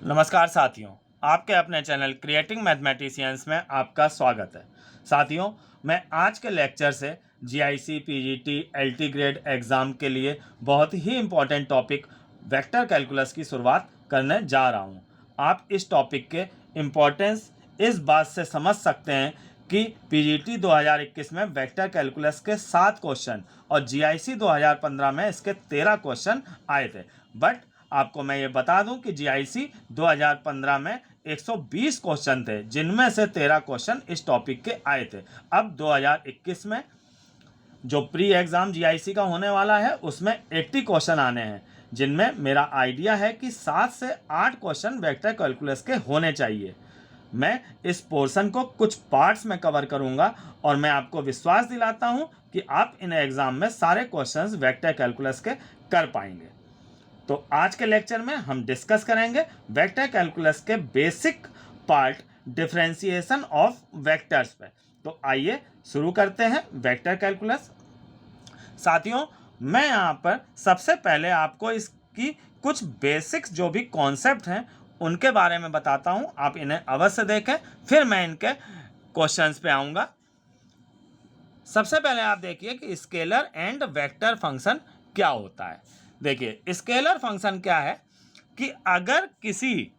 नमस्कार साथियों, आपके अपने चैनल क्रिएटिंग मैथमेटिशियंस में आपका स्वागत है। साथियों, मैं आज के लेक्चर से GIC, PGT, LT grade exam के लिए बहुत ही इम्पोर्टेंट टॉपिक वेक्टर कैलकुलस की शुरुआत करने जा रहा हूं। आप इस टॉपिक के इम्पोर्टेंस इस बात से समझ सकते हैं कि पीजीटी 2021 में वेक्टर कैलकुलस के 7 क्वेश्चन और जीआईसी 2015 में इसके 13 क्वेश्चन आए थे। बट आपको मैं ये बता दूं कि जीआईसी 2015 में 120 क्वेश्चन थे, जिनमें से 13 क्वेश्चन इस टॉपिक के आए थे। अब 2021 में जो प्री एग्ज़ाम जीआईसी का होने वाला है उसमें 80 क्वेश्चन आने हैं, जिनमें मेरा आइडिया है कि 7 से 8 क्वेश्चन वेक्टर कैलकुलस के होने चाहिए। मैं इस पोर्शन को कुछ पार्ट्स में कवर करूंगा और मैं आपको विश्वास दिलाता हूं कि आप इन एग्ज़ाम में सारे क्वेश्चंस वेक्टर कैलकुलस के कर पाएंगे। तो आज के लेक्चर में हम डिस्कस करेंगे वेक्टर कैलकुलस के basic part differentiation of vectors पे। तो आइए शुरू करते हैं वेक्टर कैलकुलस। साथियों, मैं यहाँ पर सबसे पहले आपको इसकी कुछ बेसिक्स जो भी कॉन्सेप्ट हैं उनके बारे में बताता हूँ। आप इन्हें अवश्य देखें, फिर मैं इनके क्वेश्चंस पे आऊँगा। सबसे पहले आप देखिए कि स्केलर एंड वेक्टर फंक्शन क्या होता है। देखिए, स्केलर फंक्शन क्या है कि अगर किसी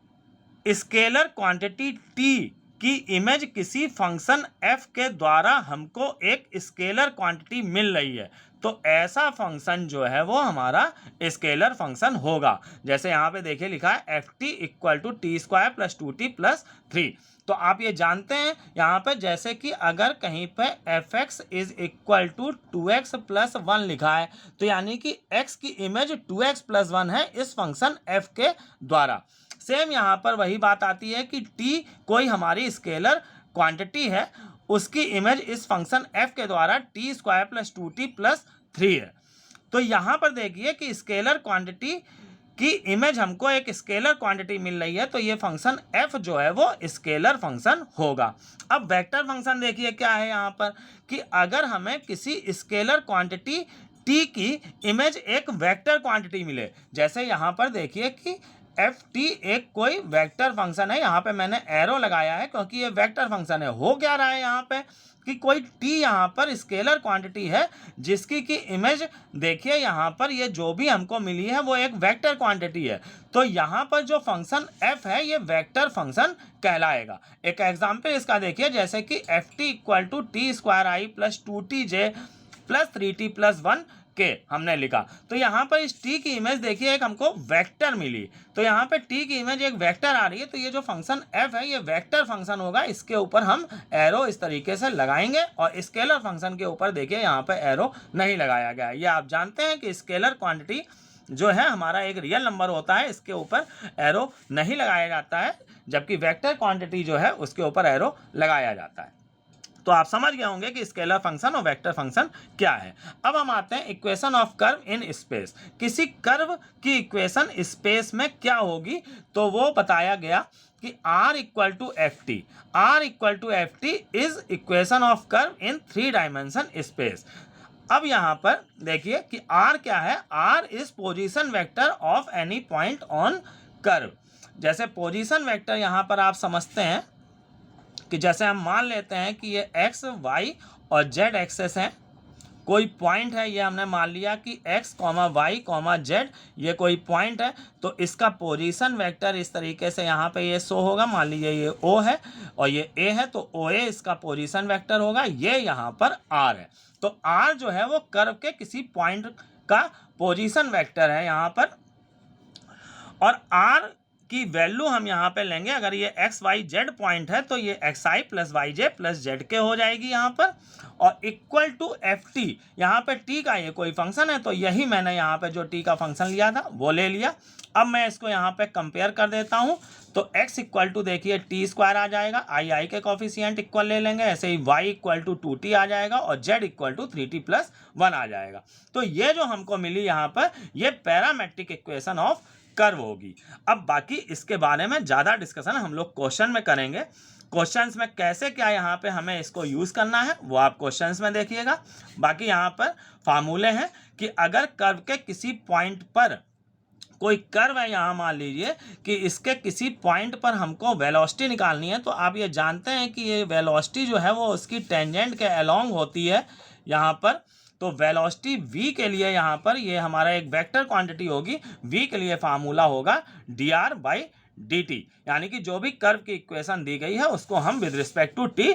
स्केलर क्वांटिटी t की इमेज किसी फंक्शन f के द्वारा हमको एक स्केलर क्वांटिटी मिल रही है, तो ऐसा फंक्शन जो है वो हमारा स्केलर फंक्शन होगा। जैसे यहाँ पे देखिए लिखा है f t equal to t square plus 2t+3। तो आप ये जानते हैं यहाँ पे जैसे कि अगर कहीं पे f x is equal to 2x+1 लिखा है, तो यानी कि x की इमेज 2x+1 है इस फंक्शन f के द्वारा। सेम यहाँ पर वही बात आती है कि t कोई हमारी स्केलर क्वांटिटी है, उसकी इमेज इस फंक्शन f के द्वारा t² + 2t+3 है। तो यहाँ पर देखिए कि स्केलर क्वांटिटी की इमेज हमको एक स्केलर क्वांटिटी मिल रही है, तो ये फंक्शन f जो है वो स्केलर फंक्शन होगा। अब वेक्टर फंक्शन देखिए क्या है यहाँ पर कि अगर हमें किसी स्केलर क्वांटिटी t की इमेज एक वेक्टर क्वांटिटी मिले, जैसे यहाँ पर देखिए कि एफ टी एक कोई वेक्टर फंक्शन है। यहाँ पे मैंने एरो लगाया है क्योंकि ये वेक्टर फंक्शन है। हो क्या रहा है यहाँ पे कि कोई t यहाँ पर स्केलर क्वांटिटी है जिसकी की इमेज देखिए यहाँ पर ये जो भी हमको मिली है वो एक वेक्टर क्वांटिटी है। तो यहाँ पर जो फंक्शन f है ये वेक्टर फंक्शन कहलाएगा। एक एग्जाम्पल इसका देखिए, जैसे कि F t equal to t² + 2tj + 3t+1 के हमने लिखा। तो यहाँ पर इस t की इमेज देखिए एक हमको वेक्टर मिली, तो यहाँ पे t की इमेज एक वेक्टर आ रही है, तो ये जो फंक्शन f है ये वेक्टर फंक्शन होगा। इसके ऊपर हम एरो इस तरीके से लगाएंगे और स्केलर फंक्शन के ऊपर देखिए यहाँ पे एरो नहीं लगाया गया है। ये आप जानते हैं कि स्केलर क्वांटिटी जो है हमारा एक रियल नंबर होता है, इसके ऊपर एरो नहीं लगाया जाता है, जबकि वेक्टर क्वांटिटी जो है उसके ऊपर एरो लगाया जाता है। तो आप समझ गए होंगे कि स्केलर फंक्शन और वेक्टर फंक्शन क्या है। अब हम आते हैं equation of curve in space. किसी कर्व की इक्वेशन स्पेस में क्या होगी, तो वो बताया गया कि r equal to f t is equation of curve in 3 dimension space. अब यहाँ पर देखिए कि r क्या है, r is position vector of any point on curve. जैसे पोजीशन वेक्टर यहाँ पर आप समझते हैं कि जैसे हम मान लेते हैं कि ये x, y और z एक्सेस हैं, कोई पॉइंट है, ये हमने मान लिया कि x, y, z ये कोई पॉइंट है, तो इसका पोजीशन वेक्टर इस तरीके से यहाँ पे ये शो होगा। मान लीजिए ये O है और ये A है, तो OA इसका पोजीशन वेक्टर होगा, ये यहाँ पर R है। तो R जो है वो कर्व के किसी पॉइंट का पोजीशन वेक्टर है यहाँ पर, और R की वैल्यू हम यहाँ पे लेंगे। अगर ये एक्स वाई जेड पॉइंट है तो ये x i plus y j plus z के हो जाएगी यहाँ पर, और इक्वल टू एफ टी। यहाँ पे टी का ये कोई फंक्शन है, तो यही मैंने यहाँ पे जो टी का फंक्शन लिया था वो ले लिया। अब मैं इसको यहाँ पे कंपेयर कर देता हूँ, तो x इक्वल टू देखिए t² आ जाएगा, आई के कॉफिशिएंट इक्वल ले लेंगे, ऐसे ही y इक्वल टू 2t आ जाएगा और z इक्वल टू 3t+1 आ जाएगा। तो ये जो हमको मिली यहाँ पर ये पैरामेट्रिक इक्वेशन ऑफ कर्व होगी। अब बाकी इसके बारे में ज़्यादा डिस्कशन हम लोग क्वेश्चन में करेंगे। क्वेश्चंस में कैसे क्या यहाँ पे हमें इसको यूज़ करना है वो आप क्वेश्चंस में देखिएगा। बाकी यहाँ पर फार्मूले हैं कि अगर कर्व के किसी पॉइंट पर कोई कर्व है, यहाँ मान लीजिए कि इसके किसी पॉइंट पर हमको वेलोसिटी निकालनी है, तो आप ये जानते हैं कि ये वेलोसिटी जो है वो उसकी टेंजेंट के अलोंग होती है यहाँ पर। तो वेलोसिटी v के लिए यहाँ पर ये हमारा एक वेक्टर क्वांटिटी होगी, v के लिए फार्मूला होगा dr/dt, यानी कि जो भी कर्व की इक्वेशन दी गई है उसको हम with respect to t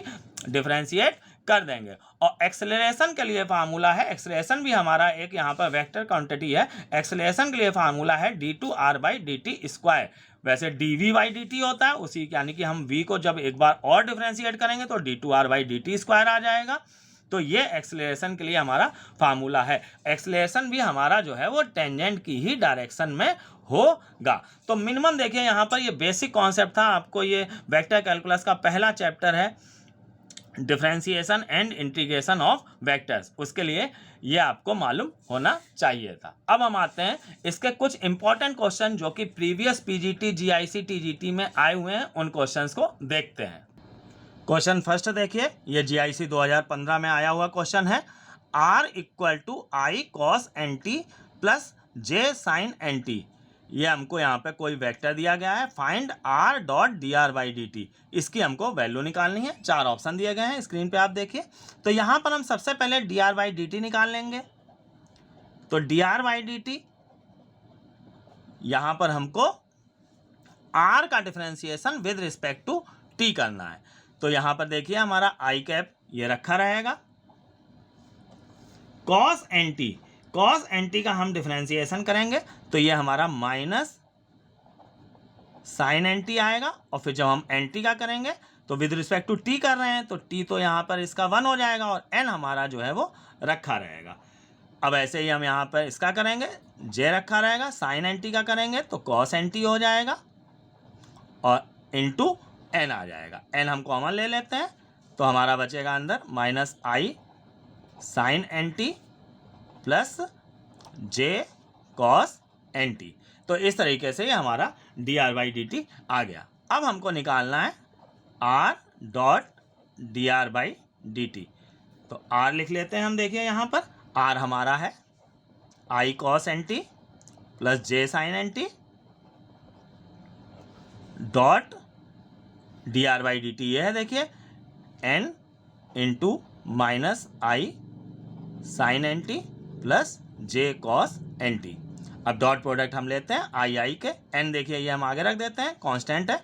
differentiate कर देंगे। और एक्सेलरेशन के लिए फार्मूला है, एक्सेलरेशन भी हमारा एक यहाँ पर वेक्टर क्वांटिटी है, एक्सेलरेशन के लिए फार्मूला है d2r/dt²। वैसे dv/dt होता है उसी, यानी कि हम v को जब एक बार और डिफरेंशिएट करेंगे तो d2r/dt² आ जाएगा। तो ये एक्सेलरेशन के लिए हमारा फार्मूला है। एक्सेलरेशन भी हमारा जो है वो टेंजेंट की ही डायरेक्शन में होगा। तो मिनिमम देखिए यहाँ पर ये बेसिक कॉन्सेप्ट था, आपको ये वेक्टर कैलकुलस का पहला चैप्टर है, differentiation and integration of vectors, उसके लिए ये आपको मालूम होना चाहिए था। अब हम आते हैं इसके कुछ इंपॉर्टेंट क्वेश्चन जो कि प्रीवियस पीजीटी, जीआईसी, टीजीटी में आए हुए हैं, उन क्वेश्चंस को देखते हैं। क्वेश्चन फर्स्ट देखिए, ये जीआईसी 2015 में आया हुआ क्वेश्चन है। r = i cos nt plus j sin nt, ये हमको यहाँ पे कोई वेक्टर दिया गया है। फाइंड r डॉट dr/dt, इसकी हमको वैल्यू निकालनी है। 4 ऑप्शन दिए गए हैं, स्क्रीन पे आप देखिए। तो यहाँ पर हम सबसे पहले dr/dt निकाल लेंगे। तो dr/dt यहाँ पर हमको r का differentiation with respect to t करना है। तो यहाँ पर देखिए हमारा i कैप ये रखा रहेगा। cos nt का हम डिफरेंशिएशन करेंगे तो ये हमारा माइनस साइन nt आएगा, और फिर जब हम nt का करेंगे तो विद रिस्पेक्ट टू t कर रहे हैं तो t तो यहाँ पर इसका 1 हो जाएगा और n हमारा जो है वो रखा रहेगा। अब ऐसे ही हम यहाँ पर इसका करेंगे, j रखा रहेगा, साइन nt का करेंगे तो cos nt हो जाएगा और इंटू n आ जाएगा। n हम कॉमन ले लेते हैं तो हमारा बचेगा अंदर minus i sine nt plus j cos nt। तो इस तरीके से ये हमारा dr/dt आ गया। अब हमको निकालना है r डॉट dr/dt। तो r लिख लेते हैं हम, देखिए यहाँ पर r हमारा है i cos nt plus j sin nt dot dr/dt ये है, देखिए n into minus i sine nt plus j cos nt। अब डॉट प्रोडक्ट हम लेते हैं आई के, n देखिए ये हम आगे रख देते हैं, कांस्टेंट है।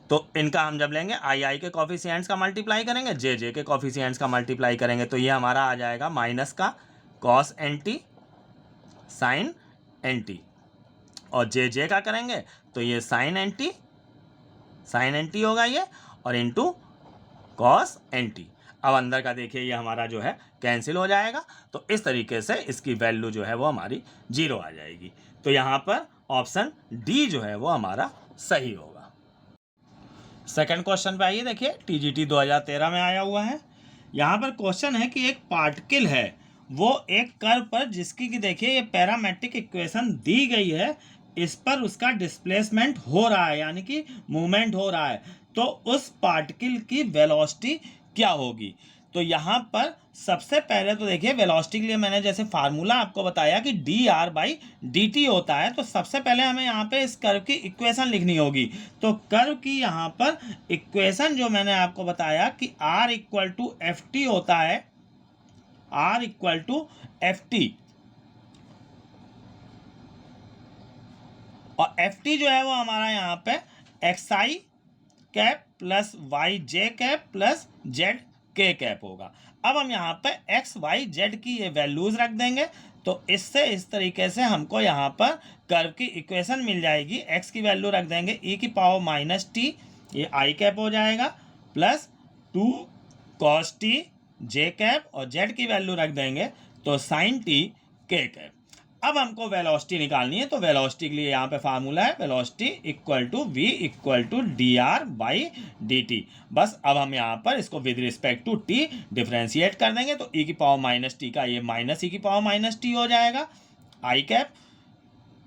तो इनका हम जब लेंगे आई के कॉफिशिएंट्स का मल्टीप्लाई करेंगे, जे के कॉफिशिएंट्स का मल्टीप्लाई करेंगे तो ये हमारा आ जाएगा माइनस का cos nt साइन nt, और जे का करेंगे तो ये साइन nt होगा ये, और इंटू cos nt। अब अंदर का देखिए ये हमारा जो है कैंसिल हो जाएगा। तो इस तरीके से इसकी वैल्यू जो है वो हमारी 0 आ जाएगी। तो यहाँ पर ऑप्शन डी जो है वो हमारा सही होगा। सेकंड क्वेश्चन पे आइए, देखिए टीजीटी 2013 में आया हुआ है। यहाँ पर क्वेश्चन है कि एक पार्टिकल है वो एक कर्व पर, जिसकी कि देखिए ये पैरामेट्रिक इक्वेशन दी गई है, इस पर उसका डिस्प्लेसमेंट हो रहा है, यानी कि मूवमेंट हो रहा है। तो उस पार्टिकल की वेलोसिटी क्या होगी? तो यहाँ पर सबसे पहले तो देखिए वेलोसिटी के लिए मैंने जैसे फार्मूला आपको बताया कि dr/dt होता है। तो सबसे पहले हमें यहाँ पे इस कर्व की इक्वेशन लिखनी होगी। तो कर्व की यहाँ पर इक्वेशन जो मैंने आपको बताया कि r = ft होता है, r = ft, और ft जो है वो हमारा यहाँ पे xi cap plus yj cap plus zk cap होगा। अब हम यहाँ पे x y z की ये वैल्यूज रख देंगे तो इससे इस तरीके से हमको यहाँ पर कर्व की इक्वेशन मिल जाएगी। x की वैल्यू रख देंगे e⁻t, ये i कैप हो जाएगा, plus 2 cos t j cap, और z की वैल्यू रख देंगे तो sin t k कैप। अब हमको वेलोसिटी निकालनी है। तो वेलोसिटी के लिए यहाँ पे फार्मूला है वेलोसिटी = v = dr/dt। बस अब हम यहाँ पर इसको with respect to t differentiate कर देंगे तो e⁻t का ये माइनस e⁻t हो जाएगा, i कैप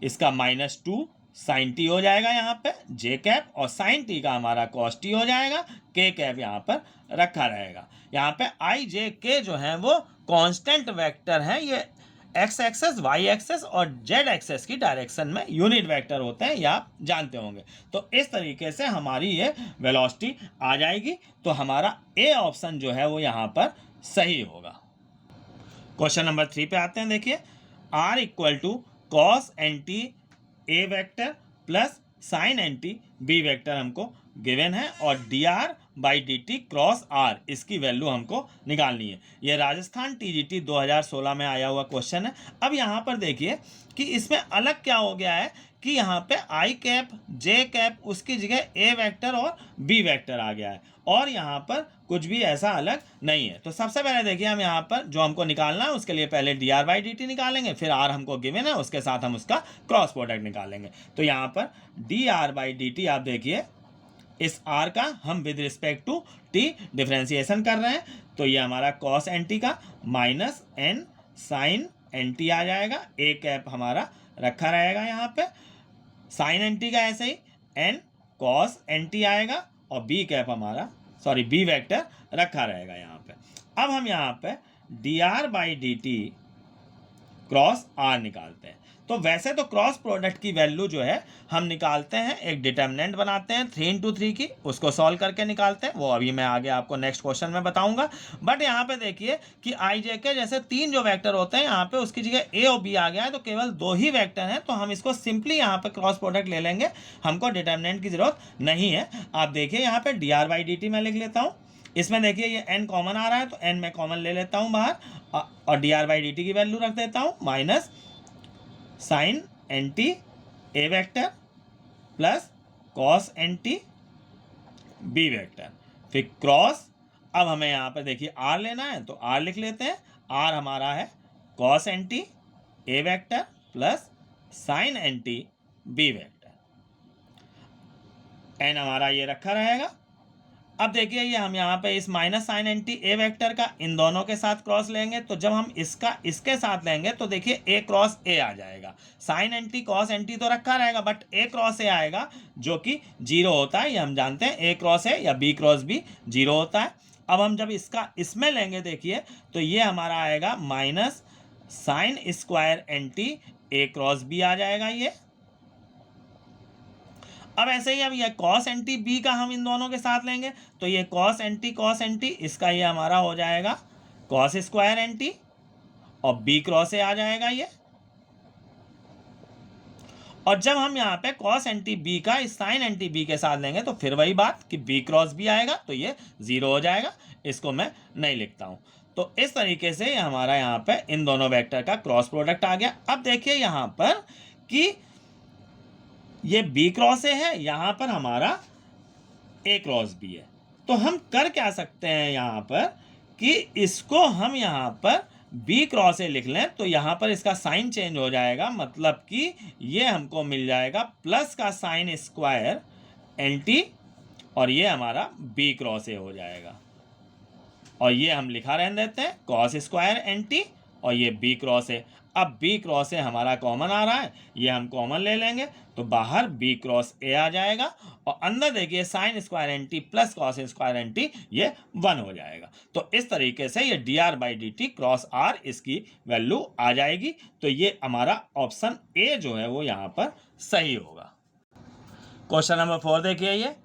इसका -2 sin t हो जाएगा यहाँ पे, j कैप और sin t का हमारा cos t हो जाएगा, k कैप यहाँ पर रखा रहेगा। यहाँ पे i j k जो है वो कांस्टेंट वेक्टर है, ये एक्स एक्सेस, वाई एक्सेस और जेड एक्सेस की डायरेक्शन में यूनिट वेक्टर होते हैं, या आप जानते होंगे। तो इस तरीके से हमारी ये वेलोसिटी आ जाएगी। तो हमारा ए ऑप्शन जो है वो यहाँ पर सही होगा। क्वेश्चन नंबर 3 पे आते हैं। देखिए, r equal to cos n t a vector plus sine n t b vector हमको गिवन है, और d r by d t cross r इसकी वैल्यू हमको निकालनी है। ये राजस्थान टीजीटी 2016 में आया हुआ क्वेश्चन है। अब यहाँ पर देखिए कि इसमें अलग क्या हो गया है कि यहाँ पे आई कैप जे कैप उसकी जगह ए वेक्टर और बी वेक्टर आ गया है, और यहाँ पर कुछ भी ऐसा अलग नहीं है। तो सबसे पहले देखिए, हम यहाँ पर जो हमको निकालना है उसके लिए पहले D r by d t निकालेंगे, फिर आर हमको गिवन है उसके साथ हम उसका क्रॉस प्रोडक्ट निकालेंगे। तो यहाँ पर d r by d t आप देखिए, इस आर का हम with respect to t differentiation कर रहे हैं, तो ये हमारा कॉस एन टी का minus n sine n t आ जाएगा। ए कैप हमारा रखा रहेगा यहाँ पे, साइन एन टी का ऐसे ही एन कॉस एन टी आएगा, और बी कैप हमारा बी वेक्टर रखा रहेगा यहाँ पे। अब हम यहाँ पे d r by d t cross r निकालते हैं। तो वैसे तो क्रॉस प्रोडक्ट की वैल्यू जो है हम निकालते हैं, एक डिटर्मिनेंट बनाते हैं 3 into 3 की, उसको सॉल्व करके निकालते हैं। वो अभी मैं आगे आपको नेक्स्ट क्वेश्चन में बताऊंगा। बट यहाँ पे देखिए कि आई जे के जैसे 3 जो वेक्टर होते हैं, यहाँ पे उसकी जगह ए और बी आ गया है, तो केवल 2 ही वेक्टर हैं, तो हम इसको सिंपली यहाँ पे क्रॉस प्रोडक्ट ले लेंगे, हमको डिटर्मिनेंट की जरूरत नहीं है। आप देखिए यहाँ पे d r by d T मैं लिख लेता हूँ। इसमें देखिए ये n कॉमन आ रहा है, तो n मैं कॉमन ले लेता हूँ बाहर, और d r by d t की वैल्यू रख देता हूँ minus sine n t a vector plus cos n t b vector, फिर क्रॉस। अब हमें यहाँ पर देखिए आर लेना है, तो आर लिख लेते हैं। आर हमारा है cos n t a vector plus sine n t b vector, n हमारा ये रखा रहेगा। अब देखिए ये हम यहाँ पे इस minus sine n t a vector का इन दोनों के साथ क्रॉस लेंगे, तो जब हम इसका इसके साथ लेंगे तो देखिए ए क्रॉस ए आ जाएगा। Sine n t cos n t तो रखा रहेगा, बट ए क्रॉस ए आएगा जो कि 0 होता है, ये हम जानते हैं। ए क्रॉस ए या बी क्रॉस बी 0 होता है। अब हम जब इसका इसमें लेंगे देखिए, तो ये हमारा आएगा minus sine square n t a cross b आ जाएगा ये। अब ऐसे ही अब ये कॉस एन टी बी का हम इन दोनों के साथ लेंगे, तो ये कॉस एन टी इसका ये हमारा हो जाएगा कॉस स्क्वायर एन टी, और बी क्रॉस ए आ जाएगा ये। और जब हम यहाँ पे कॉस एन टी बी का इस साइन एन टी बी के साथ लेंगे, तो फिर वही बात कि बी क्रॉस बी आएगा, तो ये 0 हो जाएगा। इसको मैं नहीं लिखता हूँ। तो इस तरीके से हमारा यहाँ पे इन दोनों वेक्टर का क्रॉस प्रोडक्ट आ गया। अब देखिए यहाँ पर कि ये बी क्रॉस ए है, यहाँ पर हमारा ए क्रॉस बी है। तो हम कर क्या सकते हैं यहाँ पर कि इसको हम यहाँ पर बी क्रॉस ए लिख लें, तो यहाँ पर इसका साइन चेंज हो जाएगा, मतलब कि ये हमको मिल जाएगा प्लस का साइन स्क्वायर एन टी, और ये हमारा बी क्रॉस ए हो जाएगा। और ये हम लिखा रहने देते हैं कॉस स्क्वायर एन टी, और ये बी क्रॉस ए। अब बी क्रॉस ए हमारा कॉमन आ रहा है, ये हम कॉमन ले लेंगे, तो बाहर बी क्रॉस ए आ जाएगा, और अंदर देखिए sine square n t plus cos square n t ये 1 हो जाएगा। तो इस तरीके से ये d r by d t cross r इसकी वैल्यू आ जाएगी। तो ये हमारा ऑप्शन ए जो है वो यहाँ पर सही होगा। क्वेश्चन नंबर 4 देखिए, ये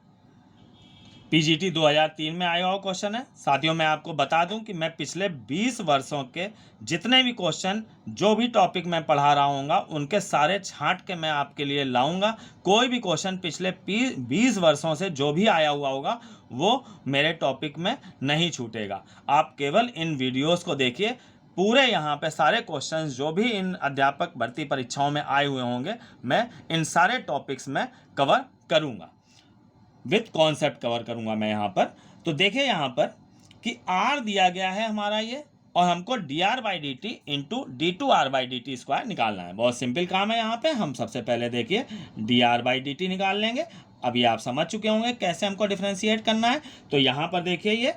पीजीटी 2003 में आया हुआ क्वेश्चन है। साथियों, मैं आपको बता दूं कि मैं पिछले 20 वर्षों के जितने भी क्वेश्चन जो भी टॉपिक मैं पढ़ा रहा हूँगा उनके सारे छांट के मैं आपके लिए लाऊंगा। कोई भी क्वेश्चन पिछले 20 वर्षों से जो भी आया हुआ होगा वो मेरे टॉपिक में नहीं छूटेगा। आप केवल इन वीडियोज़ को देखिए, पूरे यहाँ पे सारे क्वेश्चंस जो भी इन अध्यापक भर्ती परीक्षाओं में आए हुए होंगे, मैं इन सारे टॉपिक्स में कवर करूँगा, विथ कॉन्सेप्ट कवर करूंगा मैं यहाँ पर। तो देखिए यहाँ पर कि आर दिया गया है हमारा ये, और हमको d r by d t into d two r by d t square निकालना है। बहुत सिंपल काम है। यहाँ पे हम सबसे पहले देखिए D r by d T निकाल लेंगे। अभी आप समझ चुके होंगे कैसे हमको डिफ्रेंशिएट करना है। तो यहाँ पर देखिए ये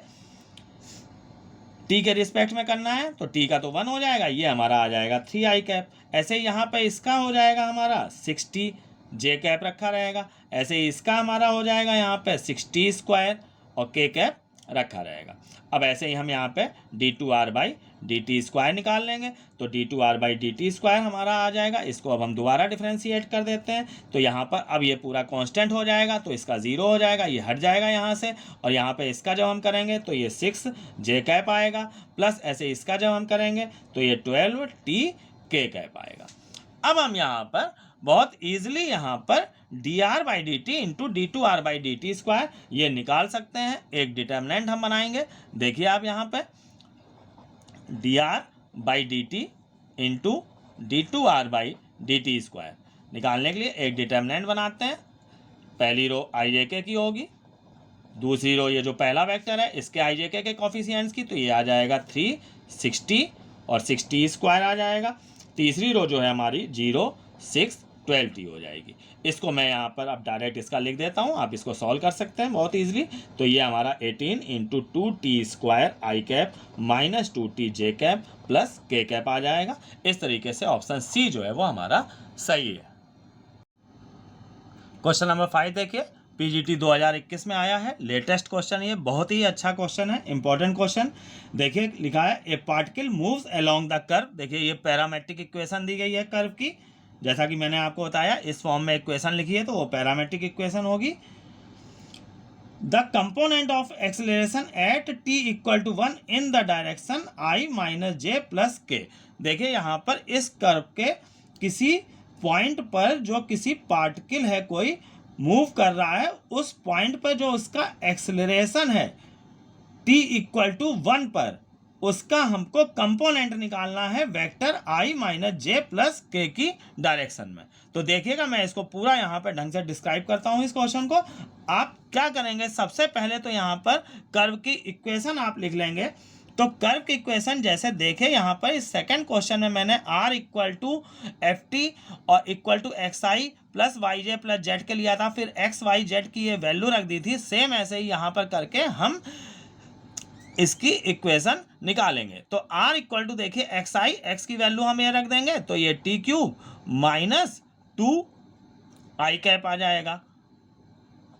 टी के रिस्पेक्ट में करना है, तो टी का तो 1 हो जाएगा, ये हमारा आ जाएगा 3 आई कैप। ऐसे ही यहाँ पे इसका हो जाएगा हमारा 60 जे कैप रखा रहेगा। ऐसे ही इसका हमारा हो जाएगा यहाँ पे 60 स्क्वायर और के कैप रखा रहेगा। अब ऐसे ही हम यहाँ पे d two r by d t square निकाल लेंगे तो d two r by d t square हमारा आ जाएगा। इसको अब हम दोबारा डिफ्रेंशिएट कर देते हैं तो यहाँ पर अब ये पूरा कांस्टेंट हो जाएगा तो इसका 0 हो जाएगा, ये हट जाएगा यहाँ से, और यहाँ पे इसका जब हम करेंगे तो ये 6 जे कैप आएगा, प्लस ऐसे इसका जब हम करेंगे तो ये 12 टी के कैप आएगा। अब हम यहाँ पर बहुत ईजिली यहाँ पर d r by d t into d two r by d t square ये निकाल सकते हैं। एक डिटर्मिनेंट हम बनाएंगे, देखिए आप यहाँ पे d r by d t into d two r by d t square निकालने के लिए एक डिटर्मिनेंट बनाते हैं। पहली रो आई जे के की होगी, दूसरी रो ये जो पहला वेक्टर है इसके आई जे के कॉफिशिएंट्स की, तो ये आ जाएगा 360 और 60 स्क्वायर आ जाएगा। तीसरी रो जो है हमारी 0 6 12 टी हो जाएगी। इसको मैं यहाँ पर अब डायरेक्ट इसका लिख देता हूँ, आप इसको सॉल्व कर सकते हैं बहुत ईजिली। तो ये हमारा 18 इंटू 2 टी स्क्वायर आई कैप माइनस 2 टी जे कैप प्लस के कैप आ जाएगा। इस तरीके से ऑप्शन सी जो है वो हमारा सही है। क्वेश्चन नंबर 5 देखिए, पीजीटी 2021 में आया है, लेटेस्ट क्वेश्चन, ये बहुत ही अच्छा क्वेश्चन है, इंपॉर्टेंट क्वेश्चन। देखिए लिखा है ए particle moves along the curve. देखिए ये पैरामेट्रिक इक्वेशन दी गई है कर्व की, जैसा कि मैंने आपको बताया इस फॉर्म में इक्वेशन लिखी है तो वो पैरामेट्रिक इक्वेशन होगी। The component of acceleration at t equal to 1 in the direction i minus j plus k. देखिए यहाँ पर इस कर्व के किसी पॉइंट पर जो किसी पार्टिकल है कोई मूव कर रहा है, उस पॉइंट पर जो उसका एक्सेलरेशन है t इक्वल टू 1 पर, उसका हमको कंपोनेंट निकालना है vector i minus j plus के की डायरेक्शन में। तो देखिएगा मैं इसको पूरा यहाँ पर ढंग से डिस्क्राइब करता हूँ इस क्वेश्चन को। आप क्या करेंगे, सबसे पहले तो यहाँ पर कर्व की इक्वेशन आप लिख लेंगे। तो कर्व की इक्वेशन जैसे देखे यहाँ पर इस सेकंड क्वेश्चन में मैंने r equal to f t और equal to x i plus y j plus z के लिया था, फिर एक्स वाई जेड की ये वैल्यू रख दी थी। सेम ऐसे ही यहाँ पर करके हम इसकी इक्वेशन निकालेंगे। तो r इक्वल टू देखिए एक्स आई, एक्स की वैल्यू हम ये रख देंगे तो ये टी क्यूब माइनस 2 आई कैप आ जाएगा,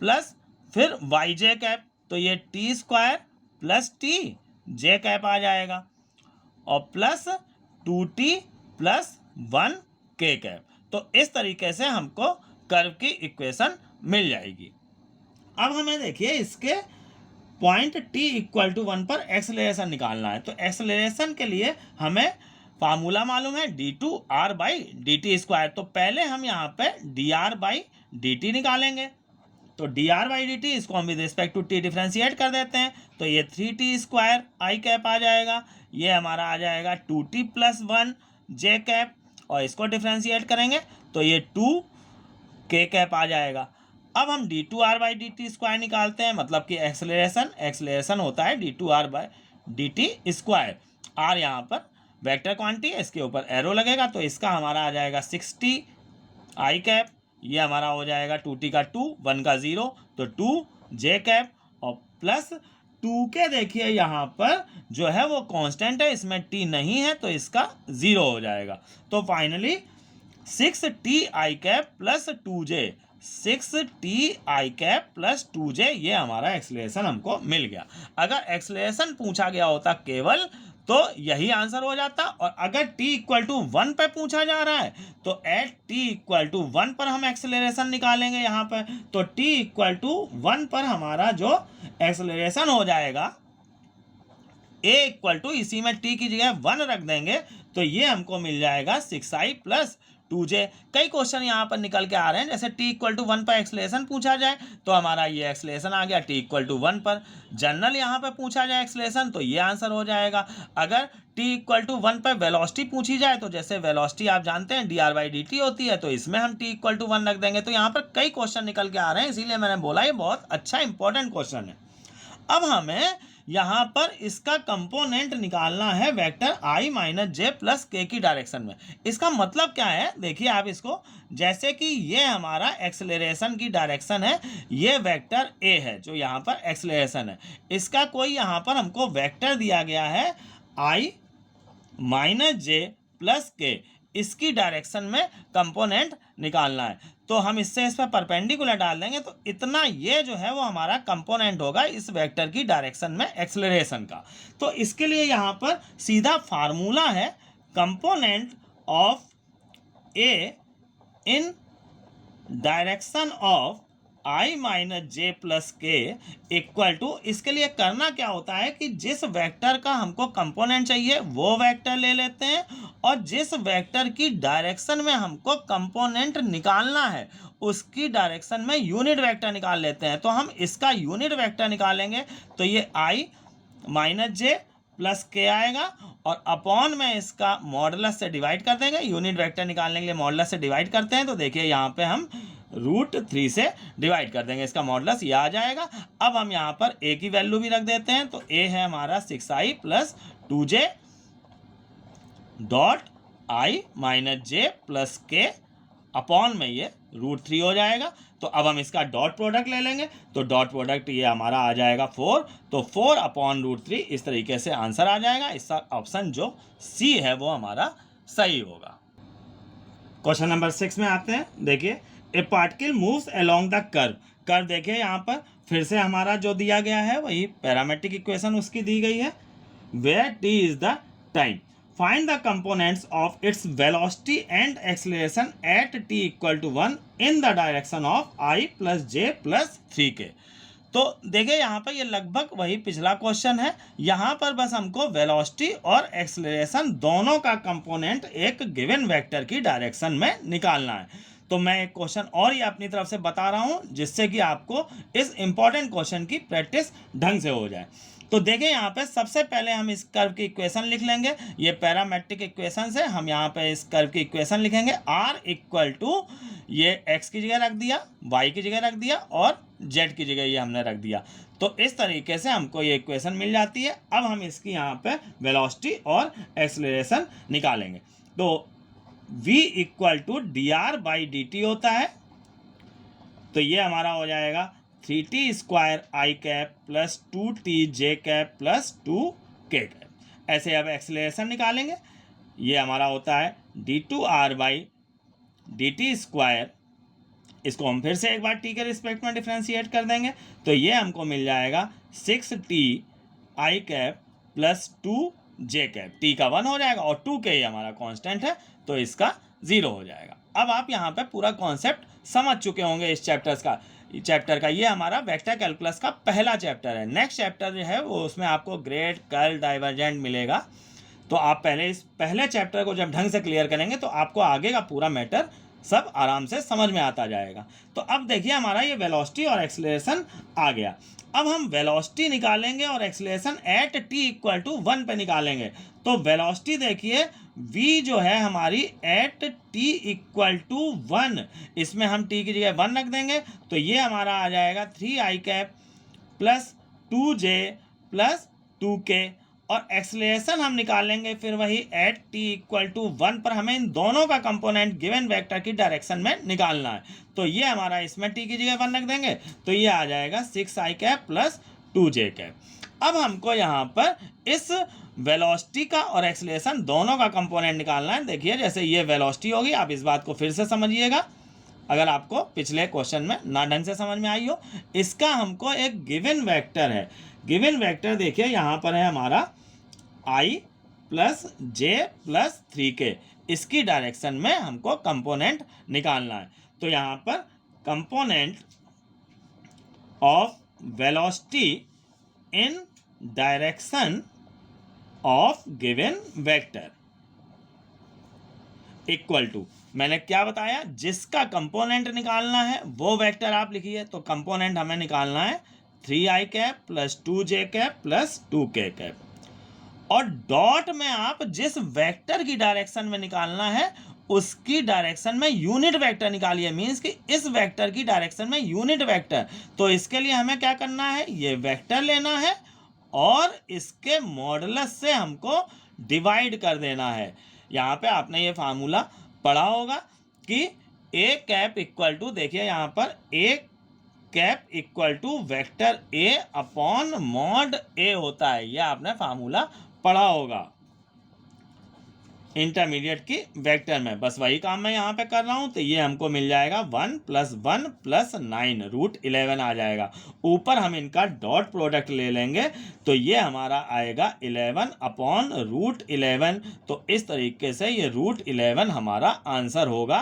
प्लस फिर वाई जे कैप तो ये टी स्क्वायर प्लस टी जे कैप आ जाएगा, और प्लस 2t प्लस 1 के कैप। तो इस तरीके से हमको कर्व की इक्वेशन मिल जाएगी। अब हमें देखिए इसके पॉइंट t इक्वल टू 1 पर एक्सेलरेशन निकालना है। तो एक्सेलरेशन के लिए हमें फार्मूला मालूम है d two r by d t square. तो पहले हम यहाँ पे d r by d t निकालेंगे। तो d r by d t इसको हम with respect to t differentiate कर देते हैं तो ये 3t स्क्वायर आई कैप आ जाएगा, ये हमारा आ जाएगा 2t प्लस 1 जे कैप, और इसको डिफ्रेंशिएट करेंगे तो ये 2 के कैप आ जाएगा। अब हम d two r by d t square निकालते हैं, मतलब कि एक्सेलरेशन होता है d two r by d t square. R यहाँ पर वेक्टर क्वांटिटी है, इसके ऊपर एरो लगेगा तो इसका हमारा आ जाएगा 60 आई कैप, ये हमारा हो जाएगा 2t का 2 1 का 0 तो 2 जे कैप, और प्लस 2 के देखिए यहाँ पर जो है वो कांस्टेंट है, इसमें t नहीं है तो इसका 0 हो जाएगा। तो फाइनली 6t आई कैप प्लस 2j, 6t आई कैप प्लस 2j, ये हमारा एक्सेलरेशन हमको मिल गया। अगर एक्सेलरेशन पूछा गया होता केवल तो यही आंसर हो जाता, और अगर t इक्वल टू 1 पर पूछा जा रहा है तो एट t इक्वल टू 1 पर हम एक्सेलरेशन निकालेंगे यहाँ पर। तो t इक्वल टू 1 पर हमारा जो एक्सेलरेशन हो जाएगा a इक्वल टू, इसी में t की जगह 1 रख देंगे तो ये हमको मिल जाएगा 6i प्लस 2j। कई क्वेश्चन यहाँ पर निकल के आ रहे हैं, जैसे t इक्वल टू 1 पर एक्सेलरेशन पूछा जाए तो हमारा ये एक्सेलरेशन आ गया t इक्वल टू 1 पर। जनरल यहाँ पर पूछा जाए एक्सेलरेशन तो ये आंसर हो जाएगा। अगर t इक्वल टू 1 पर वेलोसिटी पूछी जाए तो जैसे वेलोसिटी आप जानते हैं D r by d T होती है, तो इसमें हम t इक्वल टू 1 रख देंगे। तो यहाँ पर कई क्वेश्चन निकल के आ रहे हैं, इसीलिए मैंने बोला ये बहुत अच्छा इंपॉर्टेंट क्वेश्चन है। अब हमें यहाँ पर इसका कंपोनेंट निकालना है vector i minus j plus के की डायरेक्शन में। इसका मतलब क्या है, देखिए आप इसको, जैसे कि ये हमारा एक्सेलरेशन की डायरेक्शन है, ये वेक्टर a है जो यहाँ पर एक्सेलरेशन है, इसका कोई यहाँ पर हमको वेक्टर दिया गया है i माइनस जे प्लस के। इसकी डायरेक्शन में कंपोनेंट निकालना है। तो हम इससे इस पर परपेंडिकुलर डाल देंगे तो इतना ये जो है वो हमारा कंपोनेंट होगा इस वेक्टर की डायरेक्शन में एक्सेलरेशन का। तो इसके लिए यहाँ पर सीधा फार्मूला है component of A in direction of i minus j plus के इक्वल टू, इसके लिए करना क्या होता है कि जिस वेक्टर का हमको कंपोनेंट चाहिए वो वेक्टर ले लेते हैं और जिस वेक्टर की डायरेक्शन में हमको कंपोनेंट निकालना है उसकी डायरेक्शन में यूनिट वेक्टर निकाल लेते हैं। तो हम इसका यूनिट वेक्टर निकालेंगे तो ये i माइनस जे प्लस के आएगा और अपॉन में इसका मॉडुलस से डिवाइड कर देंगे। यूनिट वेक्टर निकालने के लिए मॉडुलस से डिवाइड करते हैं तो देखिए यहाँ पे हम √3 से डिवाइड कर देंगे, इसका मॉडुलस ये आ जाएगा। अब हम यहाँ पर a की वैल्यू भी रख देते हैं तो a है हमारा 6i plus 2j dot i minus j plus के अपॉन में ये √3 हो जाएगा। तो अब हम इसका डॉट प्रोडक्ट ले लेंगे तो डॉट प्रोडक्ट ये हमारा आ जाएगा 4, तो 4 अपॉन √3 इस तरीके से आंसर आ जाएगा। इसका ऑप्शन जो सी है वो हमारा सही होगा। क्वेश्चन नंबर 6 में आते हैं। देखिए ए particle moves along the curve देखिए यहाँ पर फिर से हमारा जो दिया गया है वही पैरामेट्रिक इक्वेशन उसकी दी गई है। Where t is the time, find the components of its velocity and acceleration at t equal to 1 in the direction of i plus j plus 3k। तो देखिए यहाँ पर ये लगभग वही पिछला क्वेश्चन है। यहाँ पर बस हमको वेलोसिटी और एक्सेलरेशन दोनों का कंपोनेंट एक गिवन वेक्टर की डायरेक्शन में निकालना है। तो मैं एक क्वेश्चन और ये अपनी तरफ से बता रहा हूँ जिससे कि आपको इस इंपॉर्टेंट क्वेश्चन की प्रैक्टिस ढंग से हो जाए। तो देखिए यहाँ पे सबसे पहले हम इस कर्व की इक्वेशन लिख लेंगे। ये पैरामेट्रिक इक्वेशन से हम यहाँ पे इस कर्व की इक्वेशन लिखेंगे। r इक्वल टू ये x की जगह रख दिया, y की जगह रख दिया और z की जगह ये हमने रख दिया। तो इस तरीके से हमको ये इक्वेशन मिल जाती है। अब हम इसकी यहाँ पे वेलोसिटी और एक्सेलरेशन निकालेंगे। तो v इक्वल टू dr/dt होता है तो ये हमारा हो जाएगा 3t square i cap plus 2tj cap plus 2k cap. ऐसे अब एक्सेलरेशन निकालेंगे। ये हमारा होता है d2r/dt स्क्वायर, इसको हम फिर से एक बार t के रिस्पेक्ट में डिफ्रेंशिएट कर देंगे तो ये हमको मिल जाएगा 6t i cap plus 2j cap. t का 1 हो जाएगा और 2k ही हमारा कांस्टेंट है तो इसका 0 हो जाएगा। अब आप यहाँ पे पूरा कॉन्सेप्ट समझ चुके होंगे इस चैप्टर का। ये हमारा वेक्टर कैलकुलस का पहला चैप्टर है। नेक्स्ट चैप्टर जो है वो उसमें आपको ग्रेड, कर्ल, डाइवर्जेंट मिलेगा। तो आप पहले इस पहले चैप्टर को जब ढंग से क्लियर करेंगे तो आपको आगे का पूरा मैटर सब आराम से समझ में आता जाएगा। तो अब देखिए हमारा ये वेलोसिटी और एक्सेलरेशन आ गया। अब हम वेलोसिटी निकालेंगे और acceleration at t equal to 1 पे निकालेंगे। तो वेलोसिटी देखिए v जो है हमारी एट t इक्वल टू 1, इसमें हम t की जगह 1 रख देंगे तो ये हमारा आ जाएगा 3i cap plus 2j plus 2k। और एक्सेलरेशन हम निकालेंगे फिर वही एट t इक्वल टू 1 पर हमें इन दोनों का कंपोनेंट गिवन वेक्टर की डायरेक्शन में निकालना है। तो ये हमारा इसमें t की जगह 1 रख देंगे तो ये आ जाएगा 6i cap plus 2j cap. अब हमको यहाँ पर इस वेलोसिटी का और एक्सेलरेशन दोनों का कंपोनेंट निकालना है। देखिए जैसे ये वेलोसिटी होगी, आप इस बात को फिर से समझिएगा अगर आपको पिछले क्वेश्चन में ना ढंग से समझ में आई हो। इसका हमको एक गिवन वेक्टर है। गिवन वेक्टर देखिए यहाँ पर है हमारा i plus j plus 3k, इसकी डायरेक्शन में हमको कंपोनेंट निकालना है। तो यहाँ पर component of velocity in direction of given vector equal to, मैंने क्या बताया, जिसका कंपोनेंट निकालना है वो वेक्टर आप लिखिए। तो कंपोनेंट हमें निकालना है 3i cap plus 2j cap plus 2k cap और डॉट में आप जिस वेक्टर की डायरेक्शन में निकालना है उसकी डायरेक्शन में यूनिट वेक्टर निकालिए। मीन्स कि इस वेक्टर की डायरेक्शन में यूनिट वेक्टर। तो इसके लिए हमें क्या करना है, ये वेक्टर लेना है और इसके मॉडुलस से हमको डिवाइड कर देना है। यहाँ पे आपने ये फार्मूला पढ़ा होगा कि a कैप इक्वल टू, देखिए यहाँ पर a cap equal to vector a upon mod a होता है। ये आपने फार्मूला पढ़ा होगा। इंटरमीडिएट की वेक्टर में, बस वही काम मैं यहाँ पे कर रहा हूँ। तो ये हमको मिल जाएगा 1 + 1 + 9 √11 आ जाएगा। ऊपर हम इनका डॉट प्रोडक्ट ले लेंगे तो ये हमारा आएगा 11 अपॉन √11। तो इस तरीके से ये √11 हमारा आंसर होगा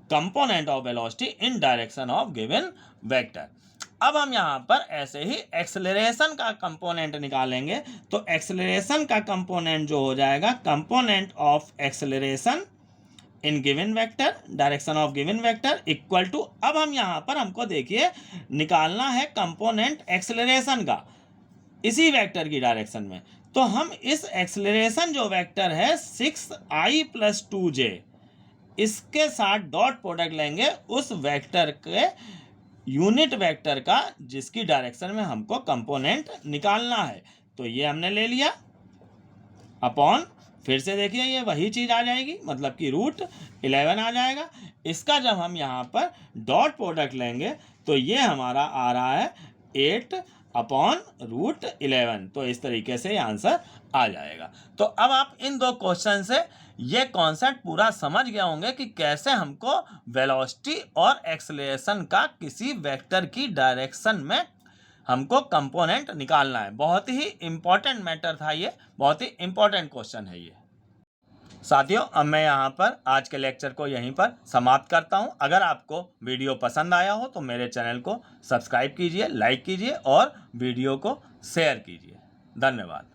component of velocity in direction of given vector. अब हम यहाँ पर ऐसे ही एक्सेलरेशन का कंपोनेंट निकालेंगे। तो एक्सेलरेशन का कंपोनेंट जो हो जाएगा component of acceleration in given vector direction of given vector equal to, अब हम यहाँ पर हमको देखिए निकालना है कंपोनेंट एक्सेलरेशन का इसी वेक्टर की डायरेक्शन में। तो हम इस एक्सेलरेशन जो वेक्टर है 6i + 2j इसके साथ डॉट प्रोडक्ट लेंगे उस वेक्टर के यूनिट वेक्टर का जिसकी डायरेक्शन में हमको कंपोनेंट निकालना है। तो ये हमने ले लिया अपॉन, फिर से देखिए ये वही चीज़ आ जाएगी, मतलब कि √11 आ जाएगा। इसका जब हम यहाँ पर डॉट प्रोडक्ट लेंगे तो ये हमारा आ रहा है 8 अपॉन √11। तो इस तरीके से ये आंसर आ जाएगा। तो अब आप इन दो क्वेश्चन से ये कॉन्सेप्ट पूरा समझ गए होंगे कि कैसे हमको वेलोसिटी और एक्सेलरेशन का किसी वेक्टर की डायरेक्शन में हमको कंपोनेंट निकालना है। बहुत ही इम्पोर्टेंट मैटर था ये, बहुत ही इम्पोर्टेंट क्वेश्चन है ये। साथियों, अब मैं यहाँ पर आज के लेक्चर को यहीं पर समाप्त करता हूँ। अगर आपको वीडियो पसंद आया हो तो मेरे चैनल को सब्सक्राइब कीजिए, लाइक कीजिए और वीडियो को शेयर कीजिए। धन्यवाद।